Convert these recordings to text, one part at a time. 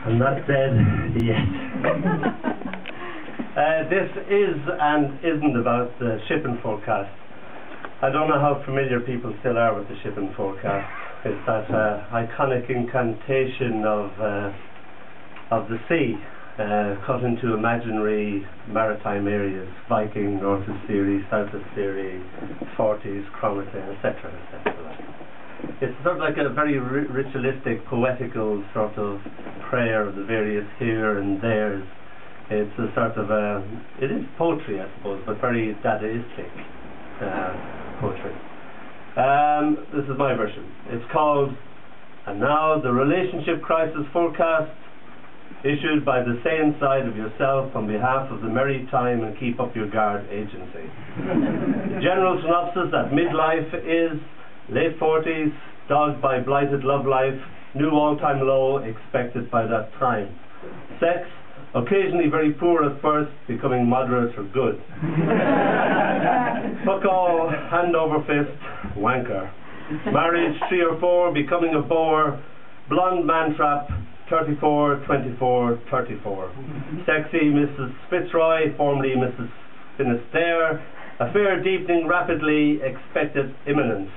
I'm not dead yet. This is and isn't about the shipping forecast. I don't know how familiar people still are with the shipping forecast. It's that iconic incantation of the sea, cut into imaginary maritime areas: Viking, North Easteri, South Easteri, Forties, Cromarty, etc., etc. It's sort of like a very ritualistic, poetical sort of prayer of the various here and there's. It's a sort of it is poetry, I suppose, but very dadaistic poetry. This is my version. It's called "And Now the Relationship Crisis Forecast, issued by the sane side of yourself on behalf of the Merry Time and Keep Up Your Guard agency." The general synopsis at midlife is late 40s, dogged by blighted love life, new all-time low expected by that time. Sex, occasionally very poor at first, becoming moderate or good. Fuck all, hand over fist, wanker. Marriage 3 or 4, becoming a bore, blonde man trap, 34, 24, 34. Sexy Mrs. Fitzroy, formerly Mrs. Finisterre, affair deepening rapidly, expected imminent.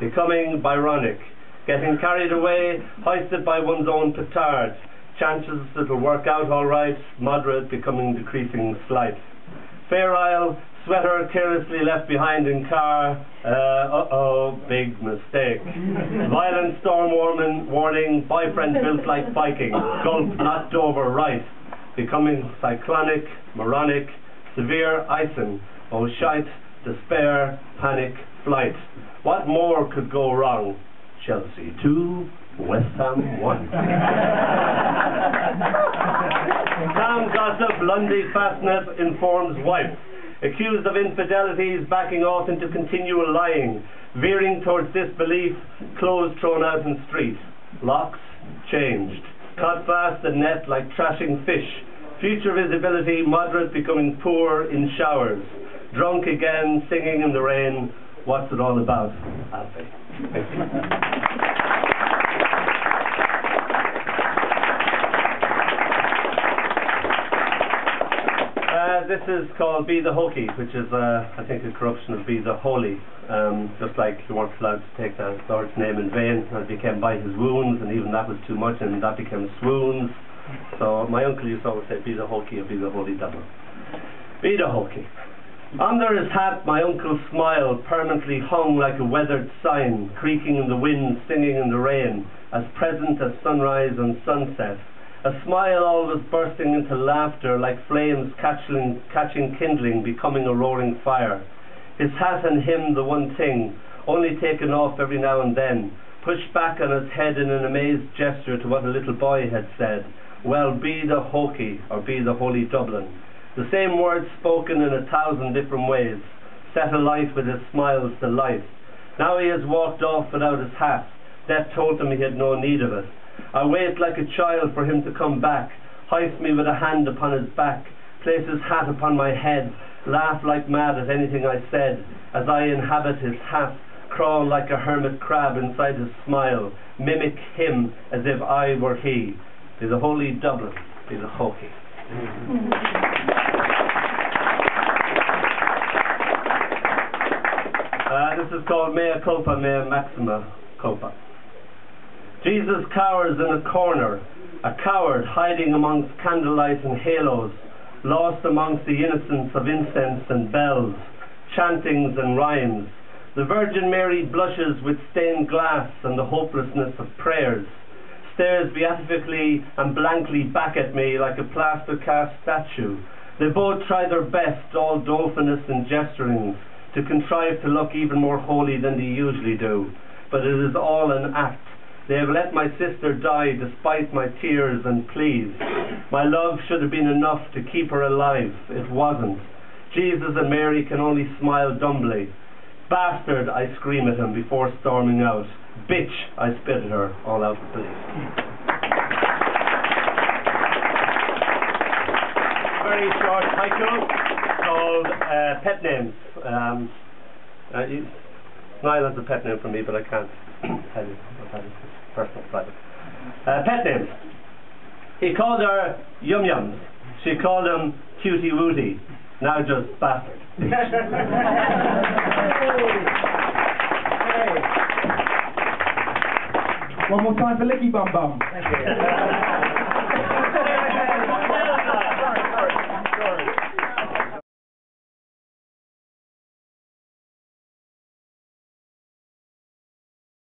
Becoming Byronic, getting carried away, hoisted by one's own petard. Chances it'll work out all right, moderate, becoming decreasing slight. Fair Isle, sweater carelessly left behind in car, big mistake. Violent storm warning, boyfriend built like Viking, gulp knocked over right. Becoming cyclonic, moronic, severe icing, oh shite, despair, panic, flight. What more could go wrong? Chelsea 2, West Ham 1. Town gossip, Lundy Fastnet informs wife. Accused of infidelities, backing off into continual lying. Veering towards disbelief, clothes thrown out in street. Locks changed. Caught fast in net like trashing fish. Future visibility, moderate, becoming poor in showers. Drunk again, singing in the rain. What's it all about, Alfie? This is called Be the HOKEY, which is, I think, a corruption of Be the Holy. Just like you weren't allowed to take the Lord's name in vain, and it became by his wounds, and even that was too much, and that became swoons. So my uncle used to always say, Be the HOKEY or Be the Holy Devil. Be the HOKEY. Under his hat, my uncle's smile permanently hung like a weathered sign, creaking in the wind, singing in the rain, as present as sunrise and sunset. A smile always bursting into laughter, like flames catching kindling, becoming a roaring fire. His hat and him the one thing, only taken off every now and then, pushed back on his head in an amazed gesture to what a little boy had said. Well, be the HOKEY, or be the Holy Dublin. The same words spoken in 1,000 different ways, set alight with his smile's delight. Now he has walked off without his hat. Death told him he had no need of it. I wait like a child for him to come back, hoist me with a hand upon his back, place his hat upon my head, laugh like mad at anything I said, as I inhabit his hat, crawl like a hermit crab inside his smile, mimic him as if I were he. Be the Holy Dublin, be the HOKEY. This is called Mea Culpa, Mea Maxima Culpa. Jesus cowers in a corner, a coward hiding amongst candlelight and halos, lost amongst the innocence of incense and bells, chantings and rhymes. The Virgin Mary blushes with stained glass and the hopelessness of prayers, stares beatifically and blankly back at me like a plaster cast statue. They both try their best, all dolphinous and gesturings, to contrive to look even more holy than they usually do. But it is all an act. They have let my sister die despite my tears and pleas. My love should have been enough to keep her alive. It wasn't. Jesus and Mary can only smile dumbly. Bastard, I scream at him before storming out. Bitch, I spit at her, all out of belief. Very short haiku called Pet Names. Niall has a pet name for me, but I can't tell you what that is. Personal, private. Pet names. He called her Yum Yums. She called him Cutie Wooty. Now just bastard. One more time for Licky Bum Bum. Thank you.